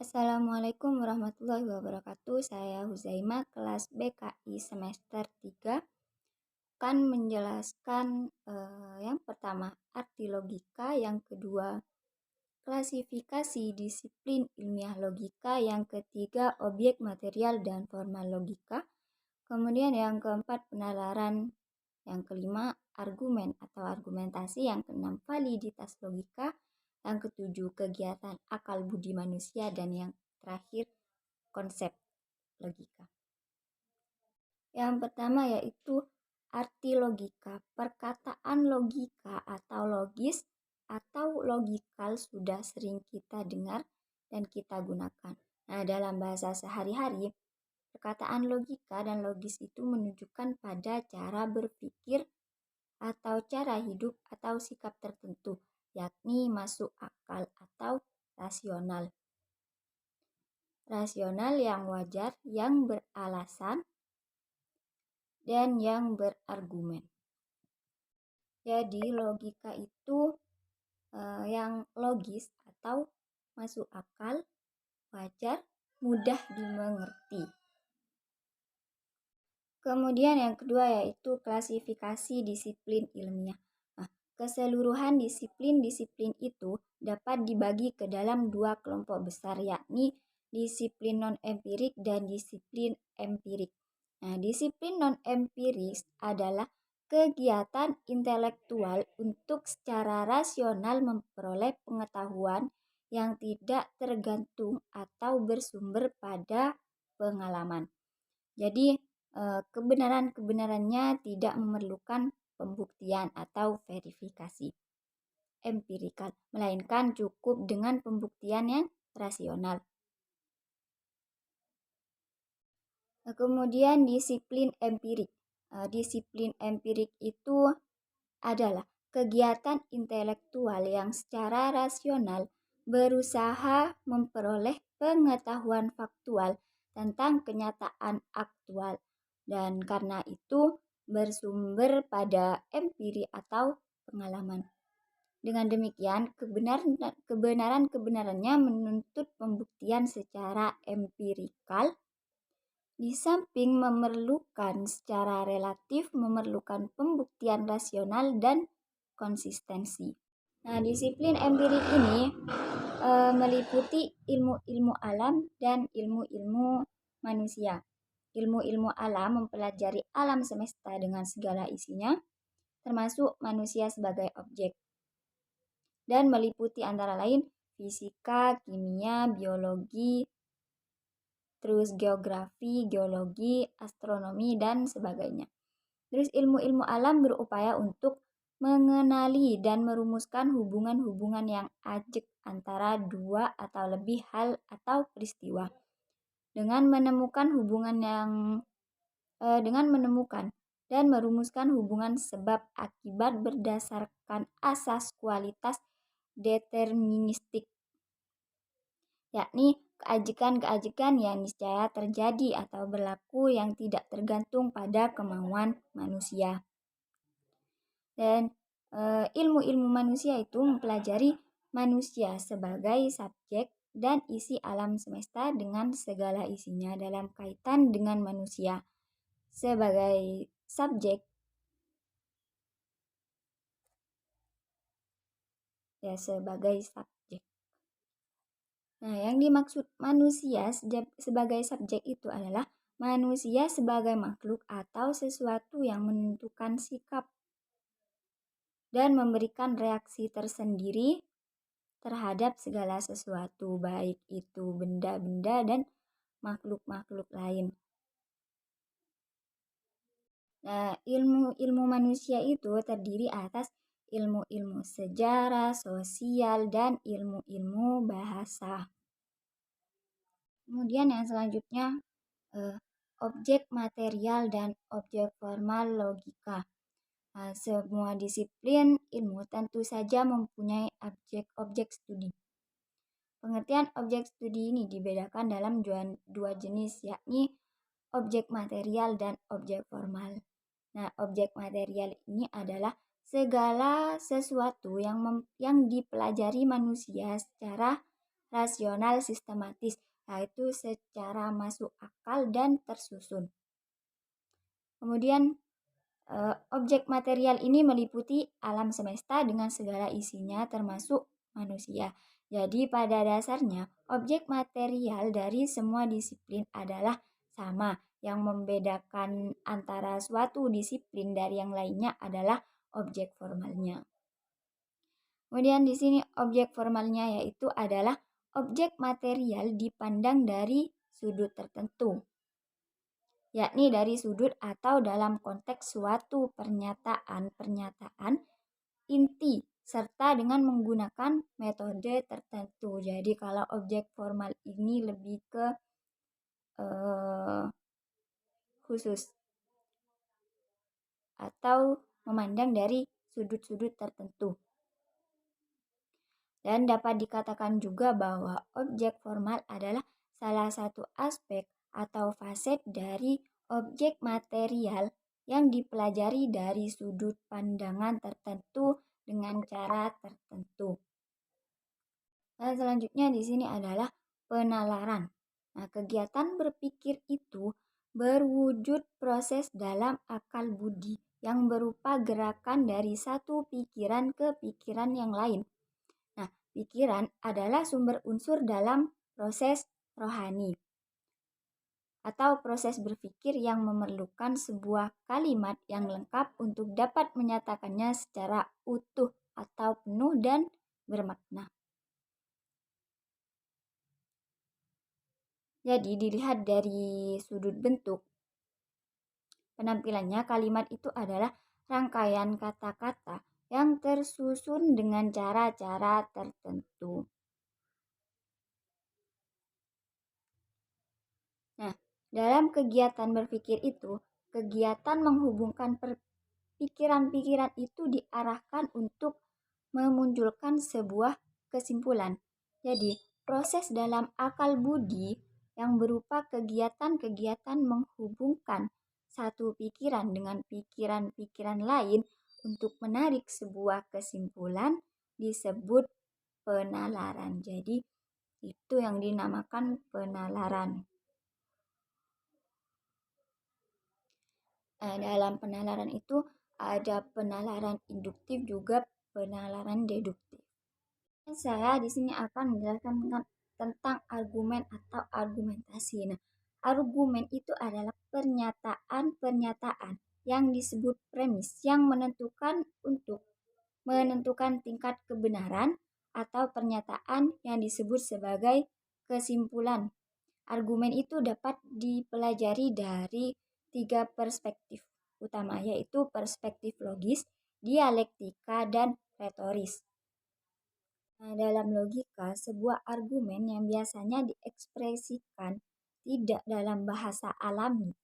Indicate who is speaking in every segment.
Speaker 1: Assalamualaikum warahmatullahi wabarakatuh. Saya Huzaima, kelas BKI semester 3, akan menjelaskan yang pertama arti logika, yang kedua klasifikasi disiplin ilmiah logika, yang ketiga objek material dan formal logika, kemudian yang keempat penalaran, yang kelima argumen atau argumentasi, yang keenam validitas logika, yang ketujuh kegiatan akal budi manusia, dan yang terakhir konsep logika. Yang pertama yaitu arti logika. Perkataan logika atau logis atau logikal sudah sering kita dengar dan kita gunakan. Nah, dalam bahasa sehari-hari, perkataan logika dan logis itu menunjukkan pada cara berpikir atau cara hidup atau sikap tertentu, yakni masuk akal atau rasional. Rasional yang wajar, yang beralasan, dan yang berargumen. Jadi logika itu yang logis atau masuk akal, wajar, mudah dimengerti. Kemudian yang kedua yaitu klasifikasi disiplin ilmiah. Nah, keseluruhan disiplin-disiplin itu dapat dibagi ke dalam dua kelompok besar, yakni disiplin non-empirik dan disiplin empirik. Nah, disiplin non-empirik adalah kegiatan intelektual untuk secara rasional memperoleh pengetahuan yang tidak tergantung atau bersumber pada pengalaman. Jadi, kebenaran-kebenarannya tidak memerlukan pembuktian atau verifikasi empirikal, melainkan cukup dengan pembuktian yang rasional. Kemudian disiplin empirik. Disiplin empirik itu adalah kegiatan intelektual yang secara rasional berusaha memperoleh pengetahuan faktual tentang kenyataan aktual, dan karena itu bersumber pada empiri atau pengalaman. Dengan demikian, kebenaran-kebenarannya menuntut pembuktian secara empirikal. Di samping memerlukan secara relatif, memerlukan pembuktian rasional dan konsistensi. Nah, disiplin empirik ini meliputi ilmu-ilmu alam dan ilmu-ilmu manusia. Ilmu-ilmu alam mempelajari alam semesta dengan segala isinya, termasuk manusia sebagai objek, dan meliputi antara lain fisika, kimia, biologi, terus geografi, geologi, astronomi, dan sebagainya. Terus ilmu-ilmu alam berupaya untuk mengenali dan merumuskan hubungan-hubungan yang ajek antara dua atau lebih hal atau peristiwa. Dengan menemukan dan merumuskan hubungan sebab akibat berdasarkan asas kualitas deterministik, yakni keajekan-keajekan yang niscaya terjadi atau berlaku yang tidak tergantung pada kemauan manusia. Dan ilmu-ilmu manusia itu mempelajari manusia sebagai subjek dan isi alam semesta dengan segala isinya dalam kaitan dengan manusia sebagai subjek. Sebagai subjek. Nah, yang dimaksud manusia sebagai subjek itu adalah manusia sebagai makhluk atau sesuatu yang menentukan sikap dan memberikan reaksi tersendiri terhadap segala sesuatu, baik itu benda-benda dan makhluk-makhluk lain. Nah, ilmu-ilmu manusia itu terdiri atas ilmu-ilmu sejarah, sosial, dan ilmu-ilmu bahasa. Kemudian yang selanjutnya objek material dan objek formal logika. Nah, semua disiplin ilmu tentu saja mempunyai objek studi. Pengertian objek studi ini dibedakan dalam dua jenis, yakni objek material dan objek formal. Nah, objek material ini adalah segala sesuatu yang dipelajari manusia secara rasional sistematis, yaitu secara masuk akal dan tersusun. Kemudian objek material ini meliputi alam semesta dengan segala isinya termasuk manusia. Jadi pada dasarnya objek material dari semua disiplin adalah sama. Yang membedakan antara suatu disiplin dari yang lainnya adalah objek formalnya. Kemudian di sini objek formalnya yaitu adalah objek material dipandang dari sudut tertentu, yakni dari sudut atau dalam konteks suatu pernyataan inti serta dengan menggunakan metode tertentu. Jadi kalau objek formal ini lebih ke khusus atau memandang dari sudut-sudut tertentu. Dan dapat dikatakan juga bahwa objek formal adalah salah satu aspek atau faset dari objek material yang dipelajari dari sudut pandangan tertentu dengan cara tertentu. Dan selanjutnya di sini adalah penalaran. Nah, kegiatan berpikir itu berwujud proses dalam akal budi yang berupa gerakan dari satu pikiran ke pikiran yang lain. Nah, pikiran adalah sumber unsur dalam proses rohani atau proses berpikir yang memerlukan sebuah kalimat yang lengkap untuk dapat menyatakannya secara utuh atau penuh dan bermakna. Jadi dilihat dari sudut bentuk penampilannya, kalimat itu adalah rangkaian kata-kata yang tersusun dengan cara-cara tertentu. Nah, dalam kegiatan berpikir itu, kegiatan menghubungkan pikiran-pikiran itu diarahkan untuk memunculkan sebuah kesimpulan. Jadi, proses dalam akal budi yang berupa kegiatan-kegiatan menghubungkan satu pikiran dengan pikiran-pikiran lain untuk menarik sebuah kesimpulan disebut penalaran. Jadi, itu yang dinamakan penalaran. Dalam penalaran itu ada penalaran induktif juga penalaran deduktif. Saya di sini akan menjelaskan tentang argumen atau argumentasi. Nah, argumen itu adalah pernyataan-pernyataan yang disebut premis yang menentukan tingkat kebenaran atau pernyataan yang disebut sebagai kesimpulan. Argumen itu dapat dipelajari dari 3 perspektif utama, yaitu perspektif logis, dialektika, dan retoris. Nah, dalam logika, sebuah argumen yang biasanya diekspresikan tidak dalam bahasa alami,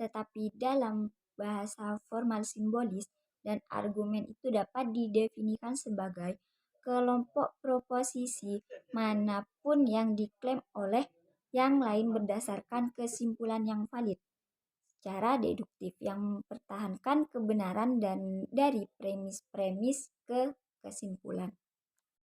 Speaker 1: tetapi dalam bahasa formal simbolis, dan argumen itu dapat didefinisikan sebagai kelompok proposisi manapun yang diklaim oleh yang lain berdasarkan kesimpulan yang valid secara deduktif yang mempertahankan kebenaran dan dari premis-premis ke kesimpulan.